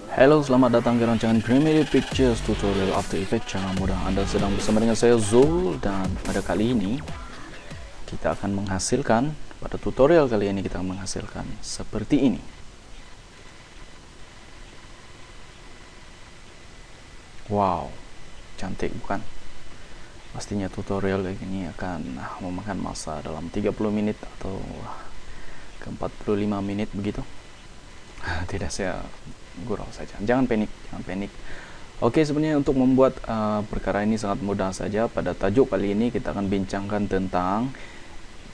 Halo, selamat datang ke rancangan Grimmy Pictures Tutorial After Effects. Jangan mudah, Anda sedang bersama dengan saya Zul, dan pada kali ini kita akan menghasilkan, pada tutorial kali ini kita akan menghasilkan seperti ini. Wow, cantik bukan? Pastinya tutorial kayak gini akan memakan masa dalam 30 menit atau ke 45 menit begitu. Tidak, saya gurau saja. Jangan panik. Oke, sebenarnya untuk membuat perkara ini sangat mudah saja. Pada tajuk kali ini kita akan bincangkan tentang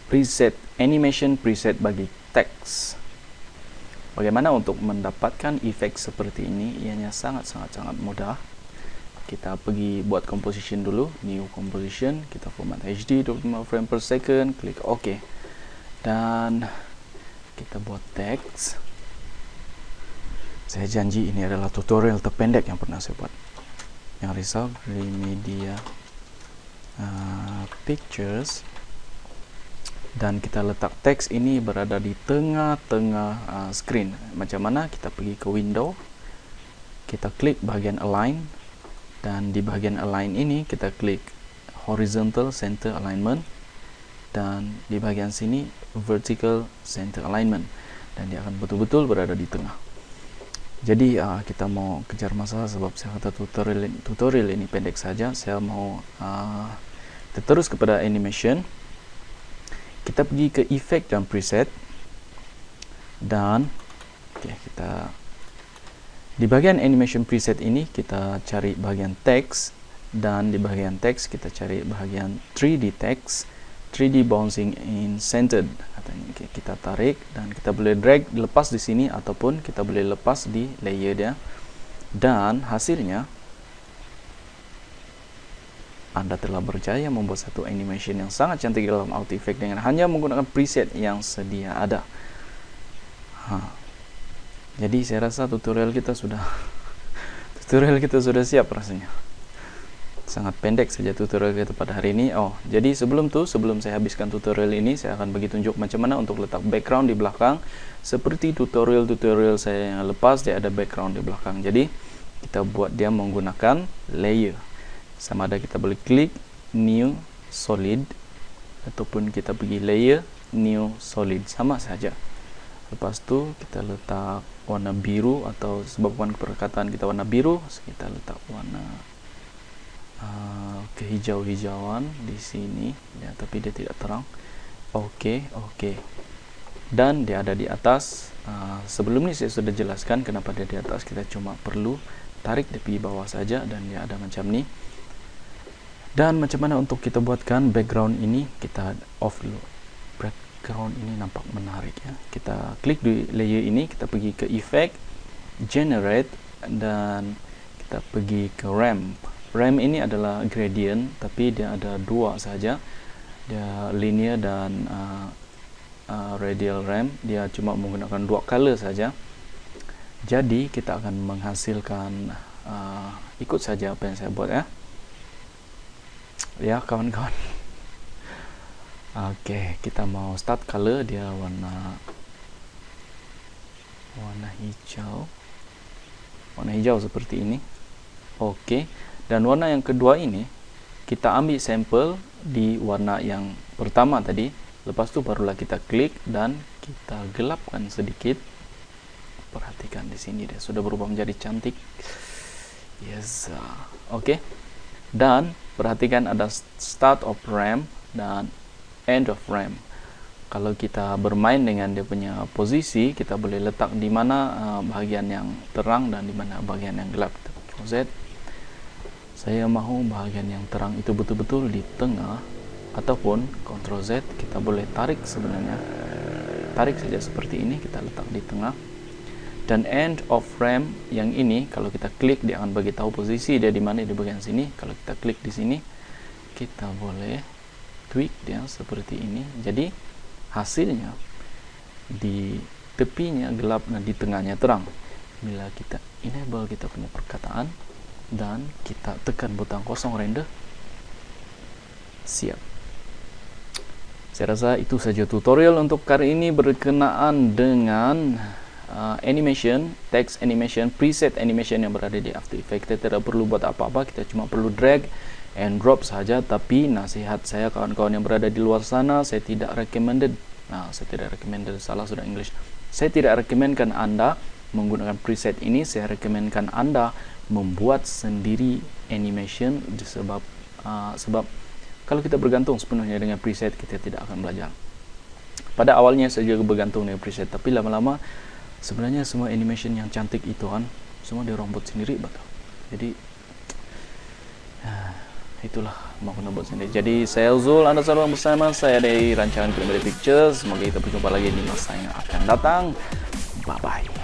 preset animation preset bagi teks. Bagaimana untuk mendapatkan efek seperti ini? Ianya sangat mudah. Kita pergi buat composition dulu, new composition, kita format HD 25 frame per second, klik OK. Dan kita buat teks. Saya janji ini adalah tutorial terpendek yang pernah saya buat. Yang risau, Media Pictures, dan kita letak teks ini berada di tengah-tengah screen. Macam mana? Kita pergi ke window, kita klik bahagian align, dan di bahagian align ini kita klik horizontal center alignment, dan di bahagian sini vertical center alignment, dan dia akan betul-betul berada di tengah. Jadi kita mau kejar masa, sebab saya kata tutorial ini pendek saja. Saya mau terus kepada animation. Kita pergi ke effect dan preset, dan kita di bagian animation preset ini kita cari bagian text, dan di bagian text kita cari bagian 3D text, 3D bouncing in centered katanya. Kita tarik dan kita boleh drag lepas di sini ataupun kita boleh lepas di layer dia, dan hasilnya Anda telah berjaya membuat satu animation yang sangat cantik dalam After Effects dengan hanya menggunakan preset yang sedia ada. Jadi saya rasa tutorial kita sudah siap rasanya. Sangat pendek saja tutorial kita pada hari ini. Jadi sebelum saya habiskan tutorial ini, saya akan bagi tunjuk macam mana untuk letak background di belakang. Seperti tutorial saya yang lepas, dia ada background di belakang. Jadi kita buat dia menggunakan layer. Sama ada kita boleh klik new solid ataupun kita pergi layer new solid, sama saja. Lepas tu kita letak warna biru, atau sebabkan perkataan kita warna biru, kita letak warna kehijau-hijauan di sini ya, tapi dia tidak terang. Oke. Dan dia ada di atas. Sebelum ini saya sudah jelaskan kenapa dia di atas. Kita cuma perlu tarik di bawah saja, dan dia ada macam ni. Dan macam mana untuk kita buatkan background ini? Kita off dulu. Background ini nampak menarik ya. Kita klik di layer ini, kita pergi ke effect, generate, dan kita pergi ke ramp. Ramp ini adalah gradient, tapi dia ada dua saja. Dia linear dan radial ramp. Dia cuma menggunakan dua color saja. Jadi kita akan menghasilkan ikut saja apa yang saya buat ya kawan-kawan. Oke, kita mau start color, dia warna hijau. Warna hijau seperti ini. Oke. Dan warna yang kedua ini kita ambil sampel di warna yang pertama tadi. Lepas tu barulah kita klik dan kita gelapkan sedikit. Perhatikan di sini dia sudah berubah menjadi cantik. Yes. Oke. Dan perhatikan ada start of ramp dan end of ramp. Kalau kita bermain dengan dia punya posisi, kita boleh letak di mana bahagian yang terang dan di mana bahagian yang gelap. Ctrl Z. Saya mahu bahagian yang terang itu betul-betul di tengah, ataupun Ctrl Z, kita boleh tarik sebenarnya. Tarik saja seperti ini, kita letak di tengah. Dan end of ramp yang ini, kalau kita klik dia akan bagi tahu posisi dia di mana, di bagian sini. Kalau kita klik di sini, kita boleh tweak dia seperti ini. Jadi hasilnya di tepinya gelap dan di tengahnya terang. Bila kita enable kita punya perkataan dan kita tekan butang kosong render, siap. Saya rasa itu saja tutorial untuk kali ini berkenaan dengan animation, text animation, preset animation yang berada di After Effects. Kita tidak perlu buat apa-apa, kita cuma perlu drag and drop saja. Tapi nasihat saya kawan-kawan yang berada di luar sana, saya tidak recommended. Saya tidak recommended, salah sudah English. Saya tidak recommendkan Anda menggunakan preset ini. Saya recommendkan Anda membuat sendiri animation, sebab kalau kita bergantung sepenuhnya dengan preset, kita tidak akan belajar. Pada awalnya saya juga bergantung dengan preset, tapi lama-lama sebenarnya semua animation yang cantik itu kan semua diorang buat sendiri, betul. Jadi itulah mau buat sendiri. Jadi saya Zul, Anda selalu bersama saya dari rancangan Primary Pictures. Semoga kita berjumpa lagi di masa yang akan datang. Bye bye.